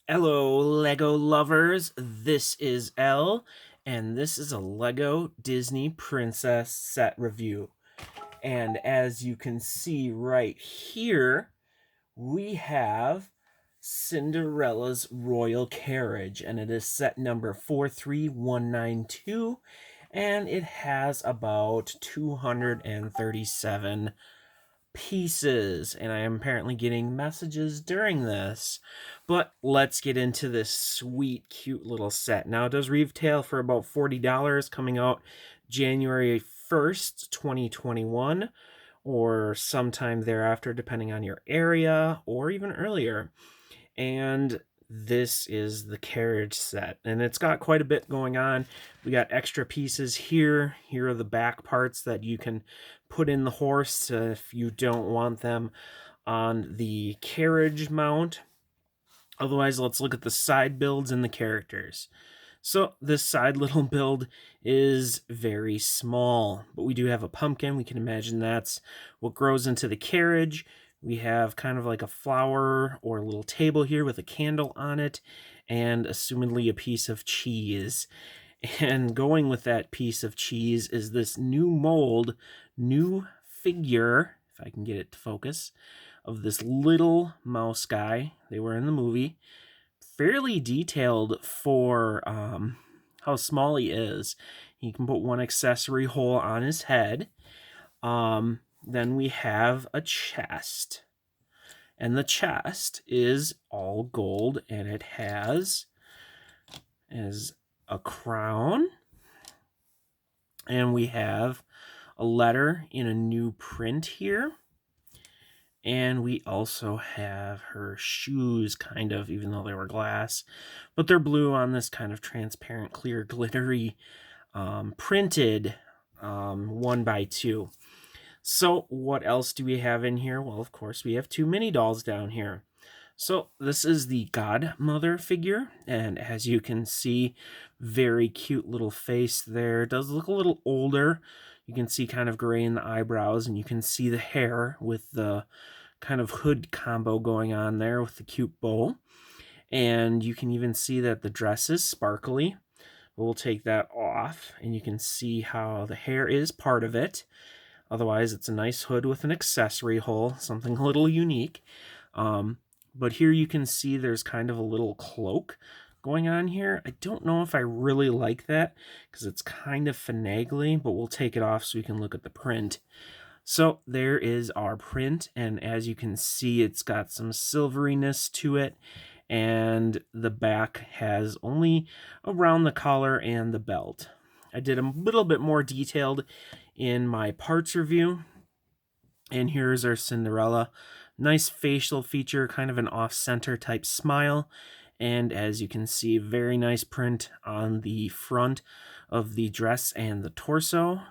Hello, Lego lovers. This is Elle, and this is a Lego Disney Princess set review. And as you can see right here, we have Cinderella's Royal Carriage, and it is set number 43192, and it has about 237 pieces, and I am apparently getting messages during this. But let's get into this sweet, cute little set. Now, it does retail for about $40, coming out January 1st, 2021, or sometime thereafter, depending on your area, or even earlier. And this is the carriage set, and it's got quite a bit going on. We got extra pieces here. Here are the back parts that you can put in the horse if you don't want them on the carriage mount. Otherwise, let's look at the side builds and the characters. So this side little build is very small, but we do have a pumpkin. We can imagine that's what grows into the carriage. We have kind of like a flower or a little table here with a candle on it, and assumedly a piece of cheese. And going with that piece of cheese is this new mold, new figure, if I can get it to focus, of this little mouse guy. They were in the movie. Fairly detailed for how small he is. He can put one accessory hole on his head. Then we have a chest. And the chest is all gold, and it has a crown. And we have a letter in a new print here. And we also have her shoes, kind of, even though they were glass. But they're blue on this kind of transparent, clear, glittery, printed 1x2. So what else do we have in here? Well, of course, we have two mini dolls down here. So this is the godmother figure, and as you can see, very cute little face there. It does look a little older. You can see kind of gray in the eyebrows, and you can see the hair with the kind of hood combo going on there with the cute bow. And you can even see that the dress is sparkly. We'll take that off, and you can see how the hair is part of it. Otherwise, it's a nice hood with an accessory hole, something a little unique. But here you can see there's kind of a little cloak going on here. I don't know if I really like that because it's kind of finagly, but we'll take it off so we can look at the print. So there is our print, and as you can see, it's got some silveriness to it, and the back has only around the collar and the belt. I did a little bit more detailed in my parts review. And here's our Cinderella. Nice facial feature, kind of an off-center type smile. And as you can see, very nice print on the front of the dress and the torso.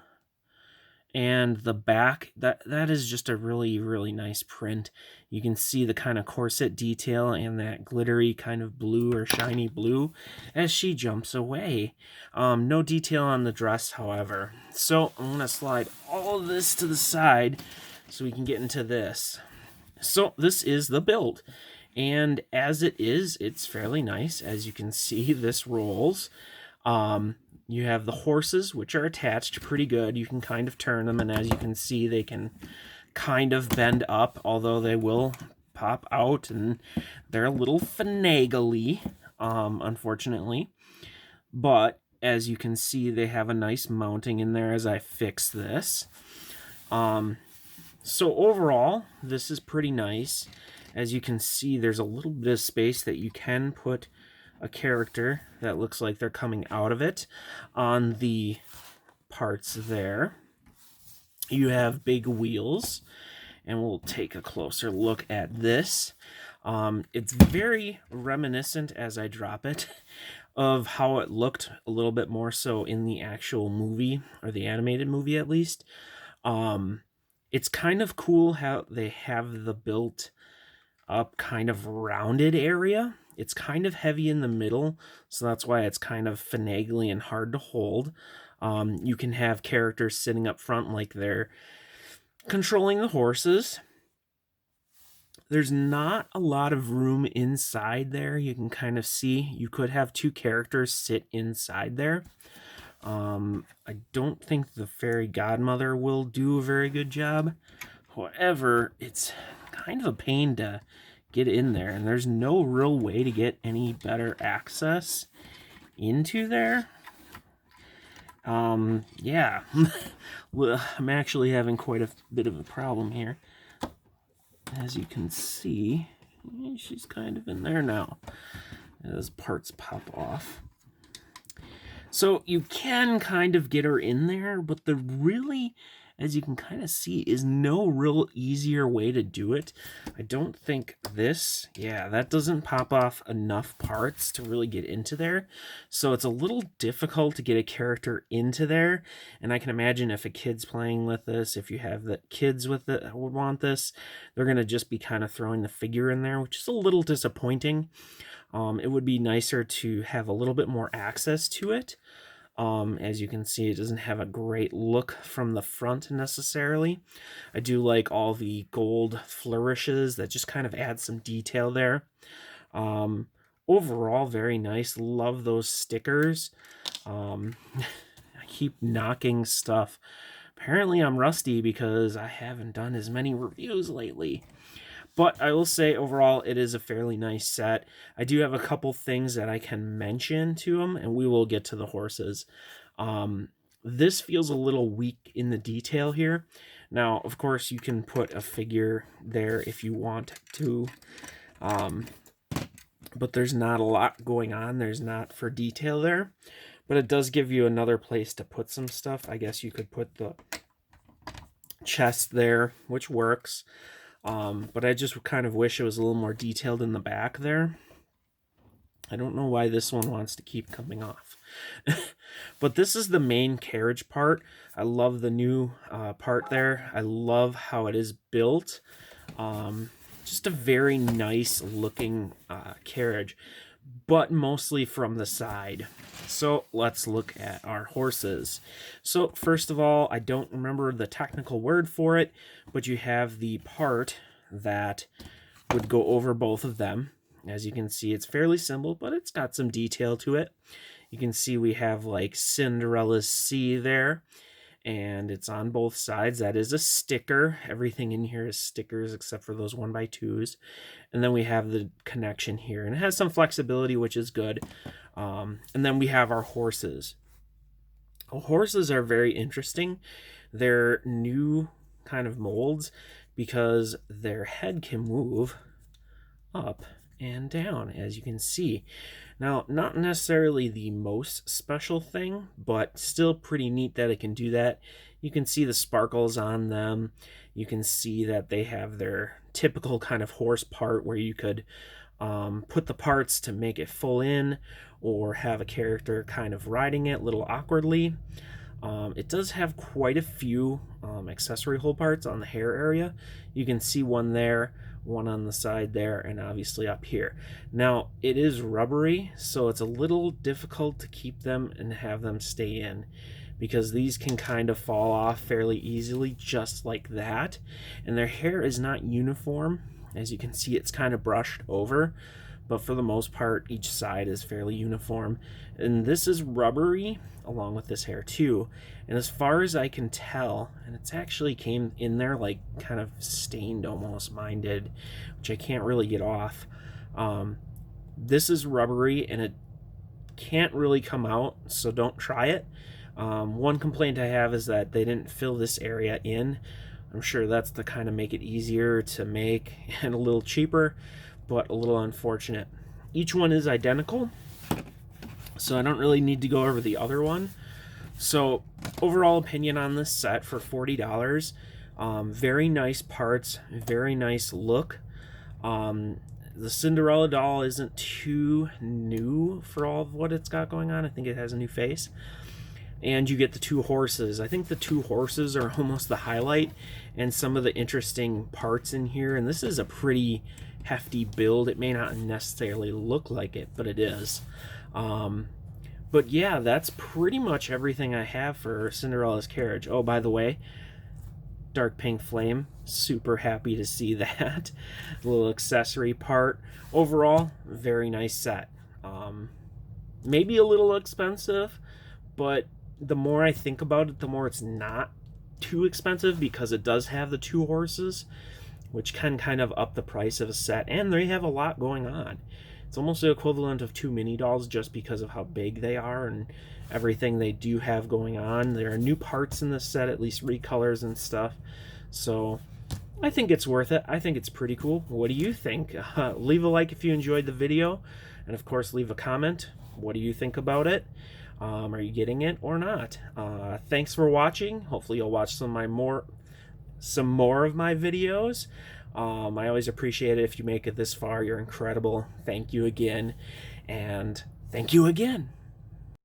And the back, that is just a really, really nice print. You can see the kind of corset detail and that glittery kind of blue or shiny blue as she jumps away. No detail on the dress, however. So I'm going to slide all of this to the side so we can get into this. So this is the build. And as it is, it's fairly nice. As you can see, this rolls. You have the horses, which are attached pretty good. You can kind of turn them, and as you can see, they can kind of bend up, although they will pop out, and they're a little finagly, unfortunately. But as you can see, they have a nice mounting in there as I fix this. So overall, this is pretty nice. As you can see, there's a little bit of space that you can put a character that looks like they're coming out of it on the parts there. You have big wheels, and we'll take a closer look at this. It's very reminiscent, as I drop it, of how it looked a little bit more so in the actual movie, or the animated movie at least. It's kind of cool how they have the built up kind of rounded area. It's kind of heavy in the middle, so that's why it's kind of finagly and hard to hold. You can have characters sitting up front like they're controlling the horses. There's not a lot of room inside there. You can kind of see you could have two characters sit inside there. I don't think the fairy godmother will do a very good job. However, it's kind of a pain to get in there, and there's no real way to get any better access into there. Yeah, well, I'm actually having quite a bit of a problem here. As you can see, she's kind of in there now. As parts pop off. So you can kind of get her in there, but the really, as you can kind of see, is no real easier way to do it. I don't think this, yeah, that doesn't pop off enough parts to really get into there. So it's a little difficult to get a character into there. And I can imagine if a kid's playing with this, if you have the kids with it would want this, they're going to just be kind of throwing the figure in there, which is a little disappointing. It would be nicer to have a little bit more access to it. As you can see, it doesn't have a great look from the front necessarily. I do like all the gold flourishes that just kind of add some detail there. Overall, very nice. Love those stickers. I keep knocking stuff. Apparently, I'm rusty because I haven't done as many reviews lately. But I will say, overall, it is a fairly nice set. I do have a couple things that I can mention to them, and we will get to the horses. This feels a little weak in the detail here. Now, of course, you can put a figure there if you want to. But there's not a lot going on. There's not for detail there. But it does give you another place to put some stuff. I guess you could put the chest there, which works. But I just kind of wish it was a little more detailed in the back there. I don't know why this one wants to keep coming off. But this is the main carriage part. I love the new part there. I love how it is built. Just a very nice looking carriage, but mostly from the side. So let's look at our horses. So first of all, I don't remember the technical word for it, but you have the part that would go over both of them. As you can see, it's fairly simple, but it's got some detail to it. You can see we have like Cinderella's C there, and it's on both sides. That is a sticker. Everything in here is stickers except for those 1x2s. And then we have the connection here, and it has some flexibility, which is good. And then we have our horses. Horses are very interesting. They're new kind of molds because their head can move up and down, as you can see. Now, not necessarily the most special thing, but still pretty neat that it can do that. You can see the sparkles on them. You can see that they have their typical kind of horse part where you could put the parts to make it full in, or have a character kind of riding it a little awkwardly. It does have quite a few accessory hole parts on the hair area. You can see one there, one on the side there, and obviously up here. Now, it is rubbery, so it's a little difficult to keep them and have them stay in, because these can kind of fall off fairly easily, just like that. And their hair is not uniform. As you can see, it's kind of brushed over, but for the most part, each side is fairly uniform. And this is rubbery along with this hair too. And as far as I can tell, and it's actually came in there like kind of stained almost, mine did, which I can't really get off. This is rubbery and it can't really come out, so don't try it. One complaint I have is that they didn't fill this area in. I'm sure that's to kind of make it easier to make and a little cheaper, but a little unfortunate. Each one is identical, so I don't really need to go over the other one. So overall opinion on this set for $40. Very nice parts, very nice look. The Cinderella doll isn't too new for all of what it's got going on. I think it has a new face. And you get the two horses. I think the two horses are almost the highlight, and some of the interesting parts in here. And this is a pretty hefty build. It may not necessarily look like it, but it is. But yeah, that's pretty much everything I have for Cinderella's Carriage. Oh, by the way, dark pink flame. Super happy to see that. Little accessory part. Overall, very nice set. Maybe a little expensive, but the more I think about it, the more it's not too expensive, because it does have the 2 horses, which can kind of up the price of a set, and they have a lot going on. It's almost the equivalent of 2 mini dolls, just because of how big they are and everything they do have going on. There are new parts in this set, at least recolors and stuff, so I think it's worth it. I think it's pretty cool. What do you think? Leave a like if you enjoyed the video, and of course leave a comment. What do you think about it? Are you getting it or not? Thanks for watching. Hopefully you'll watch some more of my videos. I always appreciate it if you make it this far. You're incredible. Thank you again, and thank you again.